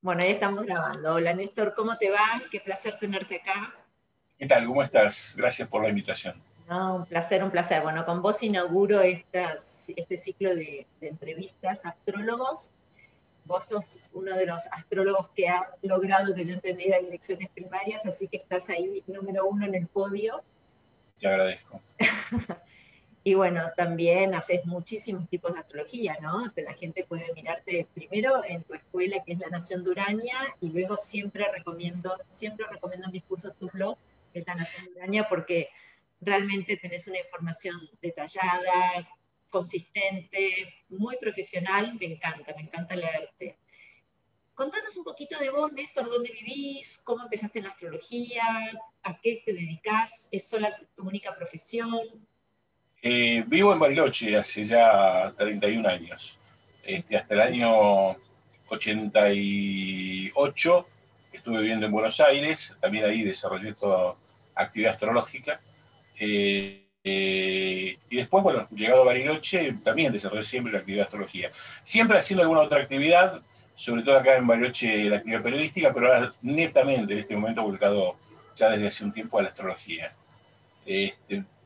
Bueno, ahí estamos grabando. Hola Néstor, ¿cómo te va? Qué placer tenerte acá. ¿Qué tal? ¿Cómo estás? Gracias por la invitación. No, un placer, un placer. Bueno, con vos inauguro este ciclo de entrevistas a astrólogos. Vos sos uno de los astrólogos que ha logrado que yo entendiera direcciones primarias, así que estás ahí número uno en el podio. Te agradezco. Y bueno, también haces muchísimos tipos de astrología, ¿no? Que la gente puede mirarte primero en tu escuela, que es La Nación de Urania, y luego siempre recomiendo en mis cursos tu blog, que es La Nación de Urania, porque realmente tenés una información detallada, consistente, muy profesional, me encanta leerte. Contanos un poquito de vos, Néstor, dónde vivís, cómo empezaste en la astrología, a qué te dedicás, es sola tu única profesión. Vivo en Bariloche hace ya 31 años. Hasta el año 88 estuve viviendo en Buenos Aires, también ahí desarrollé toda actividad astrológica. Y después, bueno, llegado a Bariloche, también desarrollé siempre la actividad de astrología. Siempre haciendo alguna otra actividad, sobre todo acá en Bariloche la actividad periodística, pero ahora netamente en este momento volcado ya desde hace un tiempo a la astrología.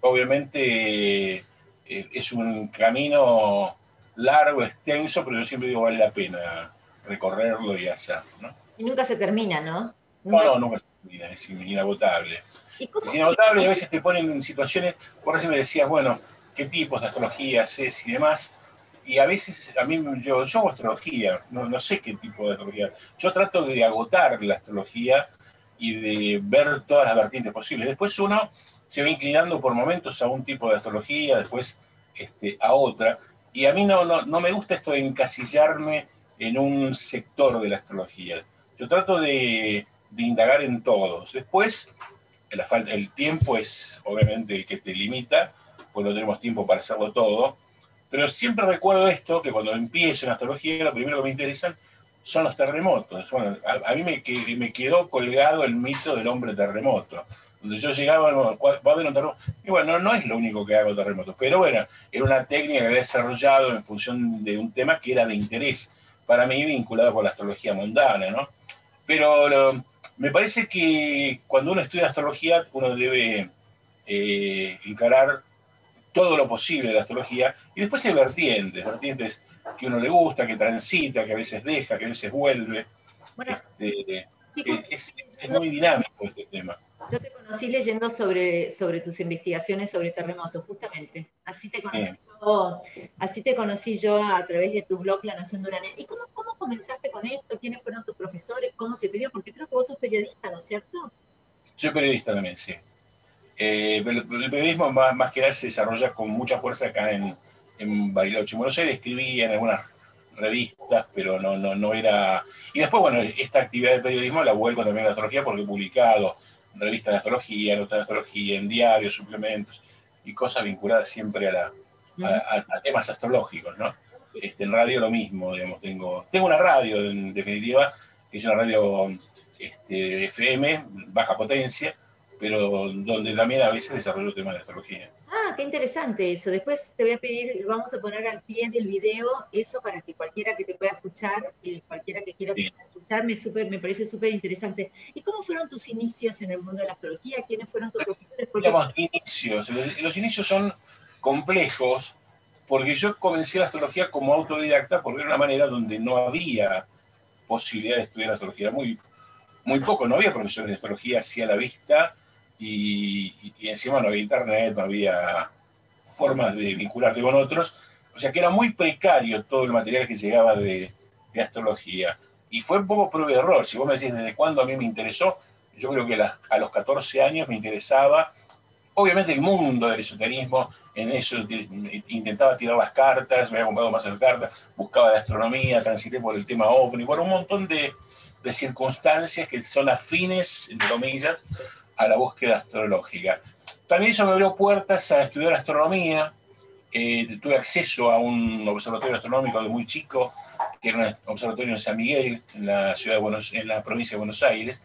Obviamente es un camino largo, extenso, pero yo siempre digo vale la pena recorrerlo y hacerlo, ¿no? Y nunca se termina, ¿no? No, Nunca. no, nunca se termina, es inagotable. ¿Y Es cómo? inagotable y a veces te ponen en situaciones, por eso me decías, bueno, qué tipos de astrología haces y demás. Y a veces, a mí, yo hago astrología, no sé qué tipo de astrología. Yo trato de agotar la astrología y de ver todas las vertientes posibles. Después uno se va inclinando por momentos a un tipo de astrología, después a otra. Y a mí no me gusta esto de encasillarme en un sector de la astrología. Yo trato de indagar en todos. Después, el tiempo es obviamente el que te limita, pues no tenemos tiempo para hacerlo todo. Pero siempre recuerdo esto, que cuando empiezo en astrología, lo primero que me interesan son los terremotos. Bueno, a mí me quedó colgado el mito del hombre terremoto. Donde yo llegaba, bueno, va a haber un terremoto. Y bueno, no es lo único que hago terremotos, pero bueno, era una técnica que había desarrollado en función de un tema que era de interés para mí vinculado con la astrología mundana, ¿no? Pero me parece que cuando uno estudia astrología, uno debe encarar todo lo posible de la astrología, y después hay vertientes que uno le gusta, que transita, que a veces deja, que a veces vuelve. Bueno, Este, sí, es muy dinámico este tema. yo te conocí leyendo sobre tus investigaciones sobre terremotos, justamente. Bien. Así te conocí yo a través de tu blog La Nación de Urania. ¿Y cómo comenzaste con esto? ¿Quiénes fueron tus profesores? ¿Cómo se te dio? Porque creo que vos sos periodista, ¿no es cierto? Soy periodista también, sí. El periodismo más que nada se desarrolla con mucha fuerza acá en Bariloche. En Buenos Aires escribía en algunas revistas, pero no era... Y después, bueno, esta actividad de periodismo la vuelco también a la astrología porque he publicado en revistas de astrología, notas de astrología, en diarios, suplementos y cosas vinculadas siempre Ujú. a temas astrológicos, ¿no? En radio lo mismo, digamos, tengo una radio en definitiva, que es una radio FM, baja potencia, pero donde también a veces desarrollo temas de astrología. Ah, qué interesante eso. Después te voy a pedir, vamos a poner al pie del video eso para que cualquiera que te pueda escuchar, cualquiera que quiera Sí. escuchar, me parece súper interesante. ¿Y cómo fueron tus inicios en el mundo de la astrología? ¿Quiénes fueron tus profesores? Porque Digamos, inicios. Los inicios son complejos porque yo comencé la astrología como autodidacta porque era una manera donde no había posibilidad de estudiar astrología. Era muy poco, no había profesores de astrología así a la vista y encima no había internet, no había formas de vincularte con otros. O sea que era muy precario todo el material que llegaba de astrología. Y fue un poco prueba y error. Si vos me decís desde cuándo a mí me interesó, yo creo que a los 14 años me interesaba, obviamente, el mundo del esoterismo. En eso intentaba tirar las cartas, me había comprado más de cartas, buscaba de astronomía, transité por el tema ovni, por un montón de circunstancias que son afines, entre comillas, a la búsqueda astrológica. También eso me abrió puertas a estudiar astronomía. Tuve acceso a un observatorio astronómico de muy chico, que era un observatorio en San Miguel, en la, en la provincia de Buenos Aires.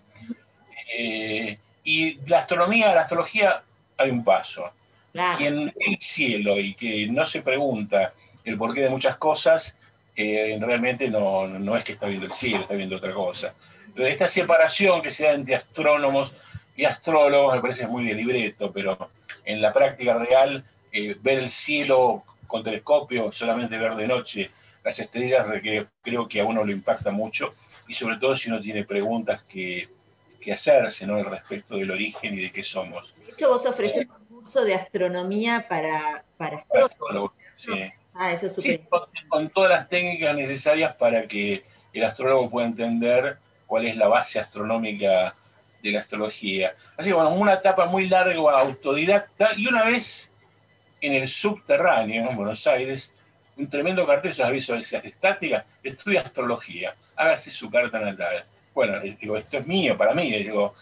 Y la astronomía, la astrología, hay un paso. claro, Quien ve el cielo y que no se pregunta el porqué de muchas cosas, realmente no es que está viendo el cielo, está viendo otra cosa. Entonces, esta separación que se da entre astrónomos y astrólogos me parece muy de libreto, pero en la práctica real, ver el cielo con telescopio, solamente ver de noche las estrellas, creo que a uno lo impacta mucho, y sobre todo si uno tiene preguntas que hacerse, ¿no?, al respecto del origen y de qué somos. De hecho, vos ofreces un curso de astronomía para Para astrólogos, astrólogos, ¿cierto? sí. Ah, eso es súper Sí, interesante. con todas las técnicas necesarias para que el astrólogo pueda entender cuál es la base astronómica de la astrología. Así que bueno, una etapa muy larga, autodidacta, y una vez en el subterráneo, en Buenos Aires, un tremendo cartel, esos avisos de estática, estudia astrología, hágase su carta natal. Bueno, digo, esto es mío, para mí, digo,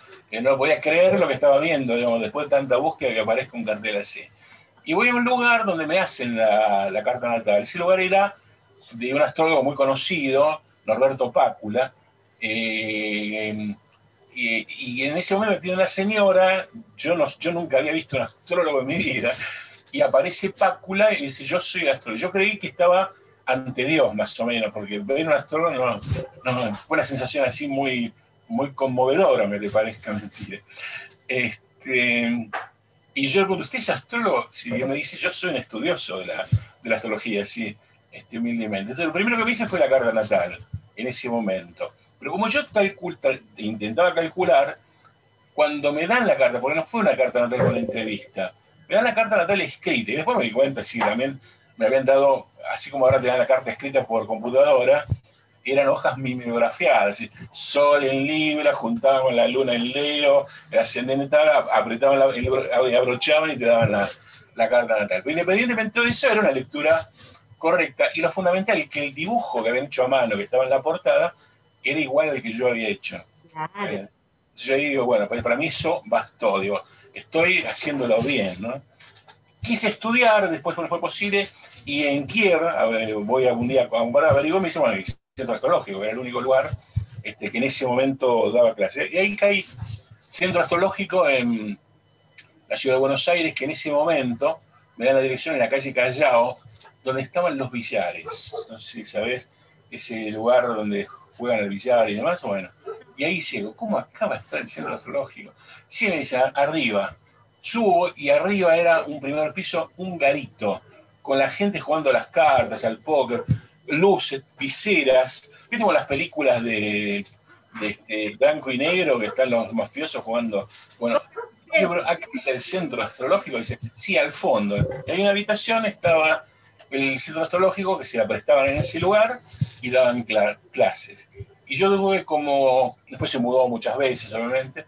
no podía creer lo que estaba viendo, digamos, después de tanta búsqueda que aparezca un cartel así. Y voy a un lugar donde me hacen la carta natal. Ese lugar era de un astrólogo muy conocido, Norberto Pácula, y en ese momento tiene una señora, yo nunca había visto un astrólogo en mi vida, y aparece Pácula y dice, yo soy el astrólogo. Yo creí que estaba ante Dios, más o menos, porque ver un astrólogo fue una sensación así muy conmovedora, me parezca mentira. Y yo le pregunto, ¿usted es astrólogo? Y me dice, yo soy un estudioso de la astrología, así, humildemente. Entonces, lo primero que me hice fue la carta natal, en ese momento. Pero como yo intentaba calcular, cuando me dan la carta, porque no fue una carta natal con entrevista, me dan la carta natal escrita, y después me di cuenta, sí, también me habían dado, así como ahora te dan la carta escrita por computadora, eran hojas mimeografiadas, Sol en Libra, juntaban con la Luna en Leo, el ascendente tal, apretaban, abrochaban y te daban la carta natal. Pero independientemente de eso, era una lectura correcta, y lo fundamental es que el dibujo que habían hecho a mano, que estaba en la portada, era igual al que yo había hecho. Claro. Yo digo, bueno, pues para mí eso bastó, digo, estoy haciéndolo bien, ¿no? Quise estudiar, después no fue posible, y en Kier, voy algún día a un bar averiguar, me dice, bueno, el centro astrológico, que era el único lugar que en ese momento daba clase. Y ahí caí, centro astrológico en la ciudad de Buenos Aires, que en ese momento me da la dirección en la calle Callao, donde estaban los billares. No sé si sabés, ese lugar donde juegan al billar y demás, bueno. Y ahí llego, ¿cómo acaba de estar el centro astrológico? Sí, me dice, arriba. Subo y arriba era un primer piso, un garito, con la gente jugando a las cartas, al póker, luces, viseras. ¿Viste como las películas de blanco y negro que están los mafiosos jugando? Bueno, pero acá es el centro astrológico, dice, sí, al fondo. Y hay una habitación, estaba el centro astrológico, que se la prestaban en ese lugar y daban clases. Y yo tuve después se mudó muchas veces, obviamente,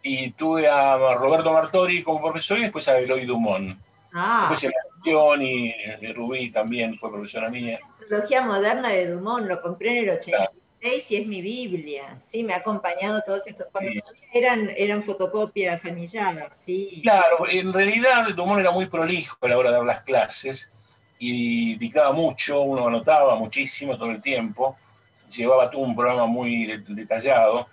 y tuve a Roberto Martori como profesor y después a Eloy Dumont. Ah, Después se me y Rubí también fue profesora mía. Astrología moderna de Dumont, lo compré en el Claro, 86 y es mi Biblia, sí, me ha acompañado todos estos, cuando sí. todavía eran fotocopias anilladas, sí. Claro, en realidad Dumont era muy prolijo a la hora de dar las clases y dictaba mucho, uno anotaba muchísimo todo el tiempo, llevaba todo un programa muy detallado,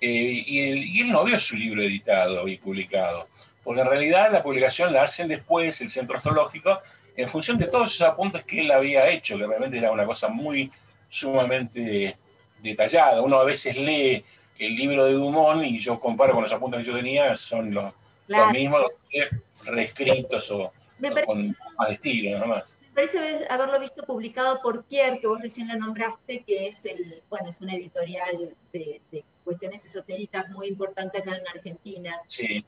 y él no vio su libro editado y publicado, porque en realidad la publicación la hacen después el Centro Astrológico en función de todos esos apuntes que él había hecho, que realmente era una cosa muy sumamente detallada. Uno a veces lee el libro de Dumont y yo comparo con los apuntes que yo tenía, son los Claro, mismos, reescritos me o parece, con más de estilo, nada más. me parece haberlo visto publicado por Kier, que vos recién lo nombraste, que es bueno, es una editorial de cuestiones esotéricas muy importante acá en Argentina. Sí,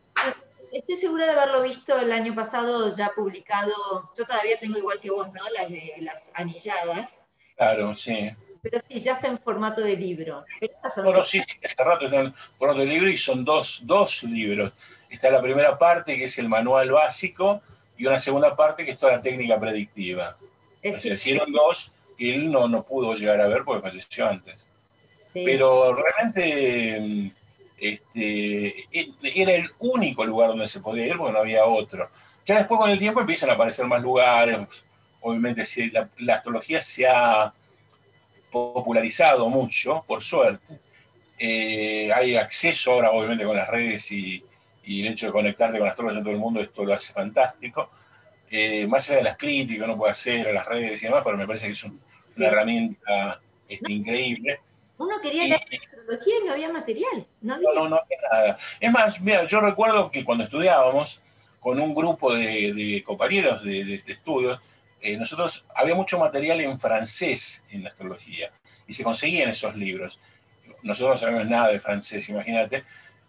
Estoy segura de haberlo visto el año pasado ya publicado. Yo todavía tengo igual que vos, ¿no? Las de las anilladas, claro, sí. pero sí, ya está en formato de libro. Pero estas son Bueno, sí, sí, hace rato están en formato de libro y son dos libros. Está la primera parte, que es el manual básico, y una segunda parte, que es toda la técnica predictiva. O sea, sí, hicieron dos que él no pudo llegar a ver porque falleció antes. sí. Pero realmente era el único lugar donde se podía ir porque no había otro. Ya después con el tiempo empiezan a aparecer más lugares. Obviamente la astrología se ha popularizado mucho, por suerte. Hay acceso ahora, obviamente, con las redes y el hecho de conectarte con astrólogos en todo el mundo, esto lo hace fantástico. Más allá de las críticas que uno puede hacer a las redes y demás, pero me parece que es una Sí. herramienta No, increíble. uno quería Y leer astrología y no había material, no no, había. no, no había nada. Es más, mira, yo recuerdo que cuando estudiábamos con un grupo de compañeros de estudios, nosotros había mucho material en francés en la astrología y se conseguían esos libros. Nosotros no sabíamos nada de francés, imagínate,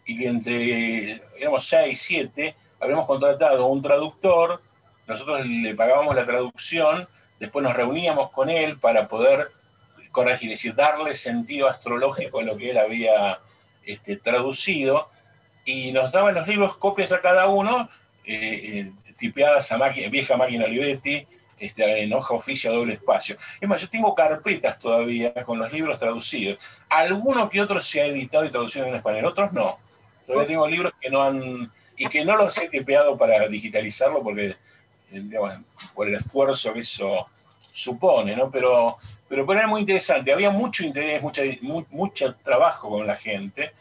y que éramos 6, 7, habíamos contratado un traductor, nosotros le pagábamos la traducción, después nos reuníamos con él para poder corregir, es decir, darle sentido astrológico a lo que él había traducido, y nos daban los libros copias a cada uno, tipeadas a vieja máquina Olivetti, en hoja oficio a doble espacio. Es más, yo tengo carpetas todavía con los libros traducidos. Alguno que otro se ha editado y traducido en español, otros no. Todavía tengo libros que no han, y que no los he tipeado para digitalizarlo porque, digamos, por el esfuerzo que eso supone, ¿no? Pero era muy interesante. Había mucho interés, mucho trabajo con la gente.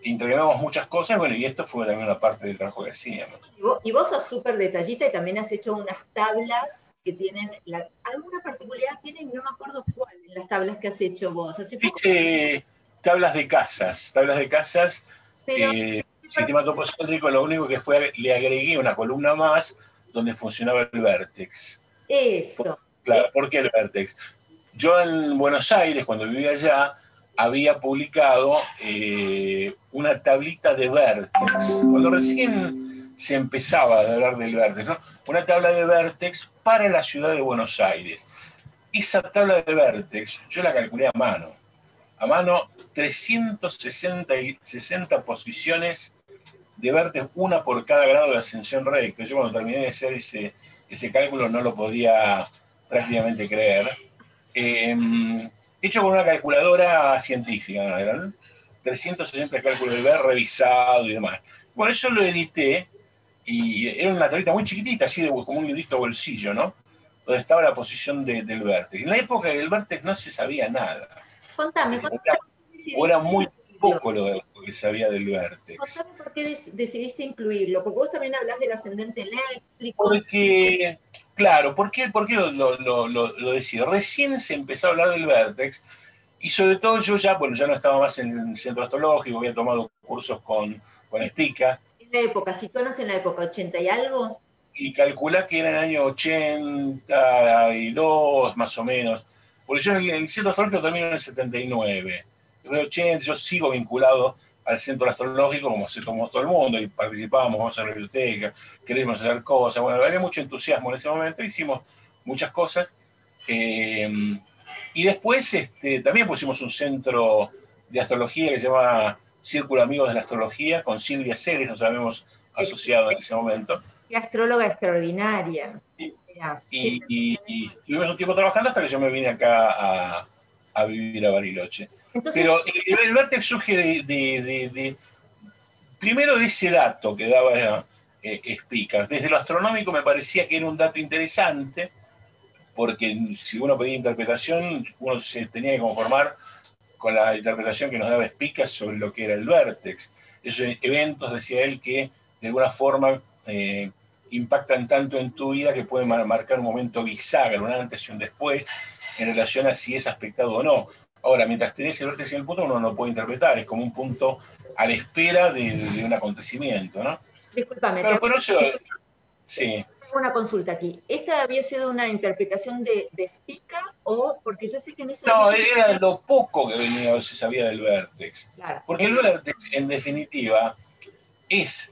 Integramos muchas cosas, bueno, y esto fue también una parte del trabajo que hacíamos. Y vos sos súper detallista y también has hecho unas tablas que tienen, alguna particularidad tienen, no me acuerdo cuál, en las tablas que has hecho vos. Hace poco, Hice tablas de casas, pero sistema topocéntrico, lo único que fue, le agregué una columna más donde funcionaba el vértex. eso. Claro, ¿por qué el vértex? Yo en Buenos Aires, cuando vivía allá, había publicado una tablita de vértex. Cuando recién se empezaba a hablar del vértex, ¿no? Una tabla de vértex para la ciudad de Buenos Aires. Esa tabla de vértex yo la calculé a mano 360 posiciones de vértex, una por cada grado de ascensión recta. Yo cuando terminé de hacer ese cálculo no lo podía prácticamente creer. Eh, Hecho con una calculadora científica, ¿no? Eran 360 cálculos de ver, revisado y demás. Bueno, eso lo edité y era una tablita muy chiquitita, así como un librito bolsillo, ¿no? Donde estaba la posición del vértex. En la época del vértex no se sabía nada. Contame, Era, contame por qué o era decidiste muy incluirlo. poco lo que sabía del vértex. Contame por qué decidiste incluirlo, porque vos también hablas del ascendente eléctrico. Porque, claro, ¿por qué lo decía? Recién se empezó a hablar del vértex y sobre todo yo ya, bueno, ya no estaba más en el centro astrológico, había tomado cursos con Spica En la época, situanos en la época 80 y algo. y calculá que era en el año 82 más o menos, porque yo en el centro astrológico termino en el 79. En el 80 yo sigo vinculado al centro astrológico como todo el mundo y participábamos, vamos a la biblioteca, queríamos hacer cosas, bueno, había mucho entusiasmo en ese momento, hicimos muchas cosas. Y después también pusimos un centro de astrología que se llama Círculo Amigos de la Astrología, con Silvia Ceres, nos habíamos asociado en ese momento. Qué astróloga extraordinaria. Y, Mirá, qué y estuvimos un tiempo trabajando hasta que yo me vine acá a vivir a Bariloche. entonces, Pero el vértex surge primero de ese dato que daba Spica. Desde lo astronómico me parecía que era un dato interesante, porque si uno pedía interpretación, uno se tenía que conformar con la interpretación que nos daba Spica sobre lo que era el vértex. Esos eventos, decía él, que de alguna forma impactan tanto en tu vida que pueden marcar un momento bisagra, un antes y un después, en relación a si es aspectado o no. Ahora, mientras tenés el vértex en el punto, uno no puede interpretar, es como un punto a la espera de un acontecimiento, ¿no? discúlpame, Pero por eso, sí. tengo una consulta aquí. ¿Esta había sido una interpretación de Spica o porque yo sé que en esa No, época, era lo poco que venía, se sabía del vértex. claro, Porque el vértex, en definitiva, es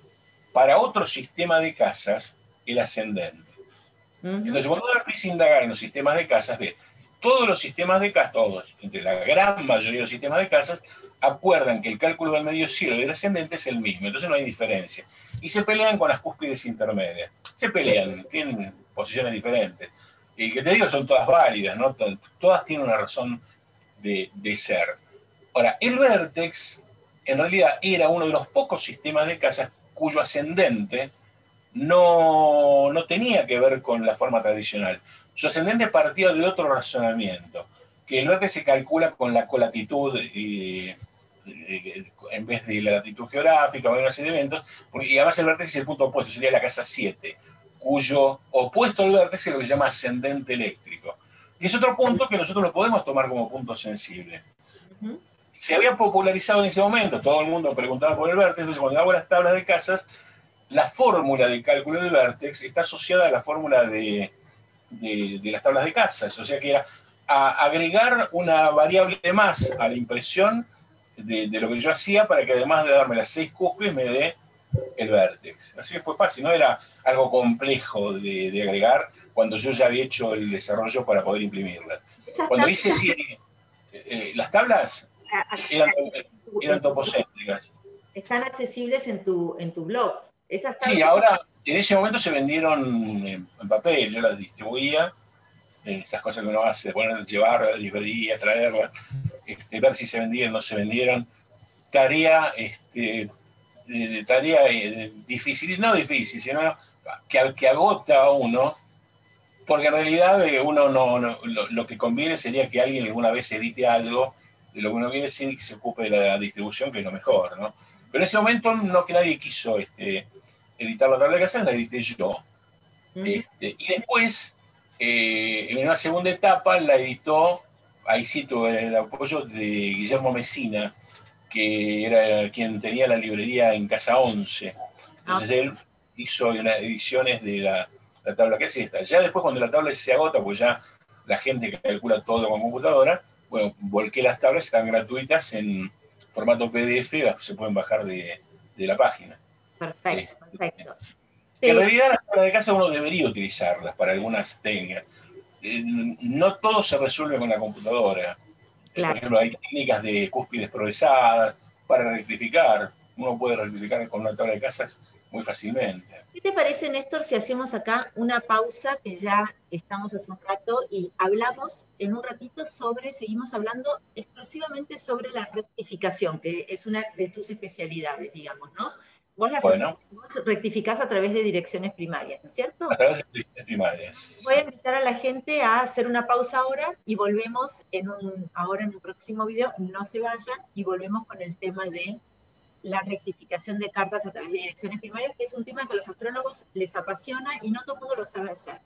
para otro sistema de casas el ascendente. uh-huh, Entonces, cuando uno empieza a indagar en los sistemas de casas, ve, todos los sistemas de casas, todos, entre la gran mayoría de los sistemas de casas, acuerdan que el cálculo del medio cielo y del ascendente es el mismo, entonces no hay diferencia. Y se pelean con las cúspides intermedias. Se pelean, tienen posiciones diferentes. Y que te digo, son todas válidas, ¿no? Todas tienen una razón de ser. Ahora, el vértex en realidad era uno de los pocos sistemas de casas cuyo ascendente no tenía que ver con la forma tradicional. Su ascendente partía de otro razonamiento, que el vértex se calcula con la colatitud en vez de la latitud geográfica o una serie de eventos, y además el vértex es el punto opuesto, sería la casa 7, cuyo opuesto al vértex es lo que se llama ascendente eléctrico. que es otro punto que nosotros lo podemos tomar como punto sensible. Ujú. Se había popularizado en ese momento, todo el mundo preguntaba por el vértex, entonces cuando hago las tablas de casas, la fórmula de cálculo del vértex está asociada a la fórmula de las tablas de casas, o sea que era agregar una variable más a la impresión de lo que yo hacía para que además de darme las 6 cúspides me dé el vértex. Así que fue fácil, no era algo complejo de agregar cuando yo ya había hecho el desarrollo para poder imprimirla. Esas Cuando tablas hice las tablas eran, eran en tu- topocéntricas. están accesibles en tu blog. Esas Sí, tablas. ahora en ese momento se vendieron en papel, yo las distribuía, estas cosas que uno hace, poner, llevar a la librería, traerla, ver si se vendían o no se vendieron. Tarea, tarea difícil, no difícil, sino que agota a uno, porque en realidad uno lo que conviene sería que alguien alguna vez edite algo, de lo que uno quiere decir y que se ocupe de la distribución, que es lo mejor, ¿no? Pero en ese momento no que nadie quiso editar la tabla de casas, la edité yo. Ujú. Y después, en una segunda etapa, la editó, ahí sí tuve el apoyo de Guillermo Mesina, que era quien tenía la librería en Casa 11. Ah, Entonces él hizo unas ediciones de la tabla que es esta. Ya después, cuando la tabla se agota, pues ya la gente calcula todo con computadora, bueno, volqué las tablas, están gratuitas en formato PDF, se pueden bajar de la página. perfecto, perfecto. Que en Sí, realidad las tablas de casa uno debería utilizarlas para algunas técnicas. No todo se resuelve con la computadora. Por claro. ejemplo, hay técnicas de cúspides progresadas para rectificar. Uno puede rectificar con una tabla de casas muy fácilmente. ¿Qué te parece, Néstor, si hacemos acá una pausa, que ya estamos hace un rato, y hablamos en un ratito seguimos hablando exclusivamente sobre la rectificación, que es una de tus especialidades, digamos, ¿no? Bueno, Vos rectificás a través de direcciones primarias, ¿no es a cierto? través de listas primarias. Voy a invitar a la gente a hacer una pausa ahora y volvemos ahora en un próximo video. No se vayan y volvemos con el tema de la rectificación de cartas a través de direcciones primarias, que es un tema que a los astrólogos les apasiona y no todo el mundo lo sabe hacer.